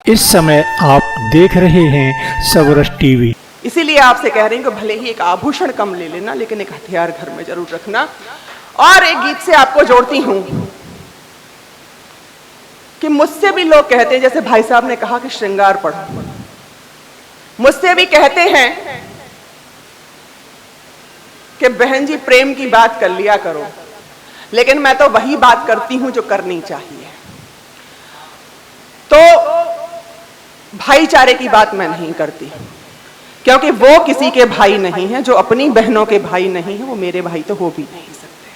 इस समय आप देख रहे हैं सबरस टीवी। इसीलिए आपसे कह रही हूँ कि भले ही एक आभूषण कम ले लेना, लेकिन एक हथियार घर में जरूर रखना। और एक गीत से आपको जोड़ती हूं कि मुझसे भी लोग कहते हैं, जैसे भाई साहब ने कहा कि श्रृंगार पढ़ो, मुझसे भी कहते हैं कि बहन जी प्रेम की बात कर लिया करो, लेकिन मैं तो वही बात करती हूं जो करनी चाहिए। तो भाईचारे की बात मैं नहीं करती, क्योंकि वो किसी के भाई नहीं है। जो अपनी बहनों के भाई नहीं है वो मेरे भाई तो हो भी नहीं सकते।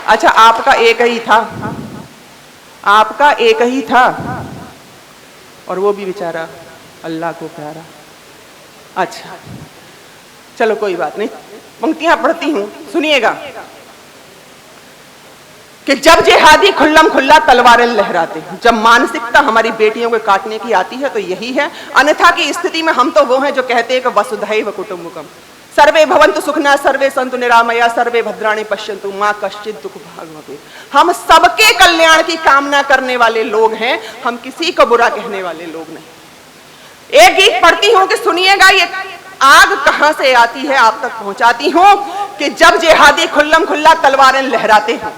अच्छा, आपका एक ही था, आपका एक ही था, और वो भी बेचारा अल्लाह को प्यारा। अच्छा चलो कोई बात नहीं, पंक्तियां पढ़ती हूं, सुनिएगा कि जब जिहादी खुल्लम खुल्ला तलवारें लहराते हैं, जब मानसिकता हमारी बेटियों को काटने की आती है तो यही है। अन्यथा की स्थिति में हम तो वो हैं जो कहते हैं कि वसुधैव कुटुम्बकम, सर्वे भवन्तु सुखिनः, सर्वे सन्तु निरामया, सर्वे भद्राणि पश्यन्तु मा कश्चित् दुःख भाग् भवेत्। हम सबके कल्याण की कामना करने वाले लोग हैं, हम किसी को बुरा कहने वाले लोग नहीं। एक गीत पढ़ती हूं कि सुनिएगा, ये आग कहां से आती है आप तक पहुंचाती हूं कि जब जिहादी खुल्लम खुल्ला तलवारें लहराते हैं,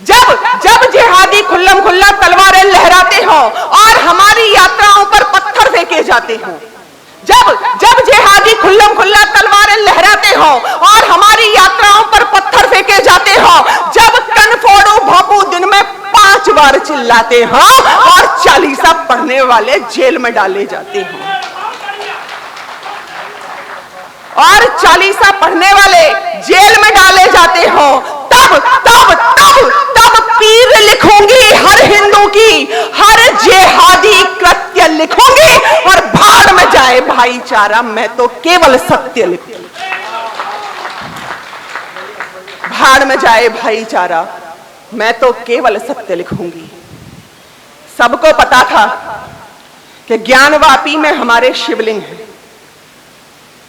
जब जिहादी खुल्लम खुल्ला तलवारें लहराते हो और हमारी यात्राओं पर पत्थर फेंके जाते हो, जब जिहादी खुल्लम खुल्ला तलवारें लहराते हो और हमारी यात्राओं पर पत्थर फेंके जाते हो, जब कन फोड़ो भोंपू दिन में 5 बार चिल्लाते हो और चालीसा पढ़ने वाले जेल में डाले जाते हो, और चालीसा पढ़ने वाले जेल में डाले जाते हो, तब तब तब तब पीर लिखूंगी हर हिंदू की, हर जिहादी कृत्य लिखूंगी, और भाड़ में जाए भाईचारा, मैं तो केवल सत्य लिखूंगी। भाड़ में जाए भाईचारा, मैं तो केवल सत्य लिखूंगी। सबको पता था कि ज्ञानवापी में हमारे शिवलिंग हैं,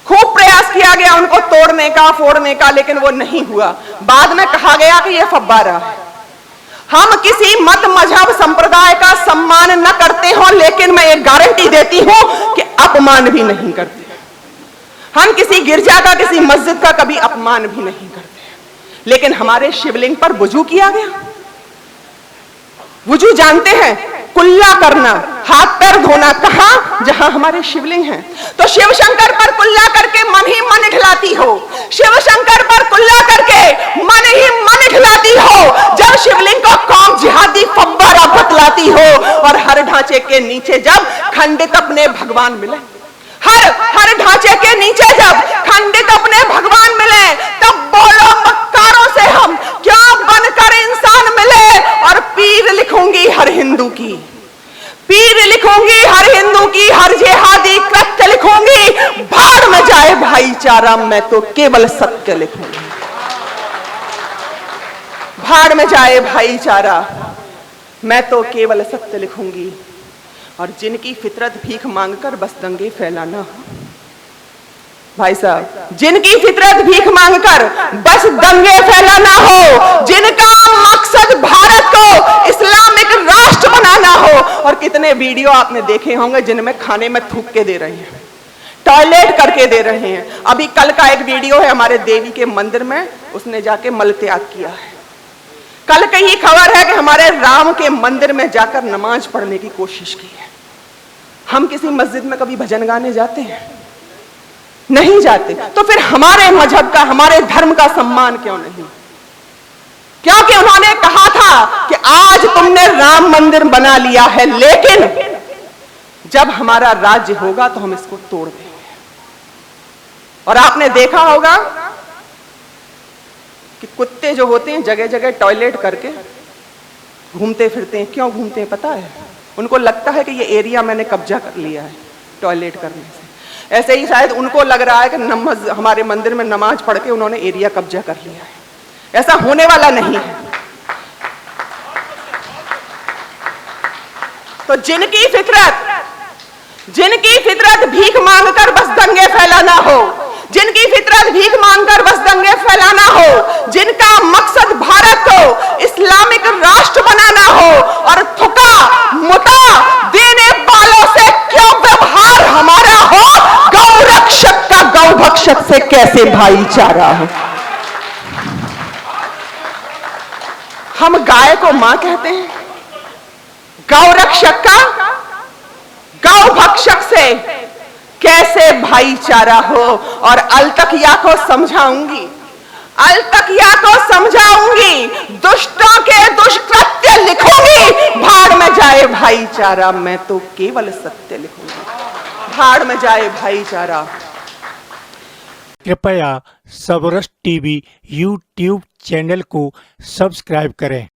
खूब प्रयास किया गया उनको तोड़ने का, फोड़ने का, लेकिन वो नहीं हुआ। बाद में कहा गया कि ये फव्वारा है। हम किसी मत मजहब संप्रदाय का सम्मान न करते हो, लेकिन मैं एक गारंटी देती हूं कि अपमान भी नहीं करते। हम किसी गिरजा का, किसी मस्जिद का कभी अपमान भी नहीं करते, लेकिन हमारे शिवलिंग पर वुजू किया गया। वुजू जानते हैं, कुल्ला करना, हाथ पैर धोना, कहां? जहां हमारे शिवलिंग हैं। तो शिव शंकर पर कुल्ला करके मन ही मन खिलाती हो, शिव शंकर पर कुल्ला करके मन ही मन खिलाती हो, जब शिवलिंग को कौम जिहादी फव्वारा बतलाती हो, और हर ढांचे के नीचे जब खंडित अपने भगवान मिले, हर ढांचे के नीचे जब खंडित अपने भगवान मिले, तब बोलो मक्कारों से हम क्या बनकर इंसान मिले। और पीर लिखूंगी हर हिंदू की, पीर लिखूंगी हर हिंदू की, हर जिहादी कृत्य लिखूंगी। भाड़ में जाए भाईचारा, मैं तो केवल सत्य लिखूंगी। भाड़ में जाए भाईचारा, मैं तो केवल सत्य लिखूंगी। और जिनकी फितरत भीख मांगकर बस दंगे फैलाना हो, भाई साहब, जिनकी फितरत भीख मांगकर बस दंगे फैलाना हो, जिनका मकसद भारत को इस्लामिक राष्ट्र बनाना हो। और कितने वीडियो आपने देखे होंगे जिनमें खाने में थूक के दे रहे हैं, टॉयलेट करके दे रहे हैं। अभी कल का एक वीडियो है हमारे देवी के मंदिर में, उसने जाके मल त्याग किया है। कल की ही खबर है कि हमारे राम के मंदिर में जाकर नमाज पढ़ने की कोशिश की है। हम किसी मस्जिद में कभी भजन गाने जाते हैं? नहीं जाते। तो फिर हमारे मजहब का, हमारे धर्म का सम्मान क्यों नहीं? क्योंकि उन्होंने कहा था कि आज तुमने राम मंदिर बना लिया है, लेकिन जब हमारा राज्य होगा तो हम इसको तोड़ देंगे। और आपने देखा होगा कि कुत्ते जो होते हैं जगह जगह टॉयलेट करके घूमते फिरते हैं। क्यों घूमते हैं पता है? उनको लगता है कि ये एरिया मैंने कब्जा कर लिया है टॉयलेट करने से। ऐसे ही शायद उनको लग रहा है कि हमारे मंदिर में नमाज पढ़ के उन्होंने एरिया कब्जा कर लिया है। ऐसा होने वाला नहीं है। तो जिनकी फितरत भीख मांगकर बस दंगे फैलाना हो, जिनकी फितरत भीख मांगकर बस दंगे फैलाना हो, जिनका मकसद भारत को इस्लामिक राष्ट्र बनाना हो, और थुका भक्षक से कैसे भाईचारा हो। हम गाय को मां कहते हैं, गौ रक्षक का गौ भक्षक से कैसे भाईचारा हो। और अल्तकिया को समझाऊंगी, अल्तकिया को समझाऊंगी, दुष्टों के दुष्कृत्य लिखूंगी। भाड़ में जाए भाईचारा, मैं तो केवल सत्य लिखूंगी। भाड़ में जाए भाईचारा। कृपया सबरस टीवी यूट्यूब चैनल को सब्सक्राइब करें।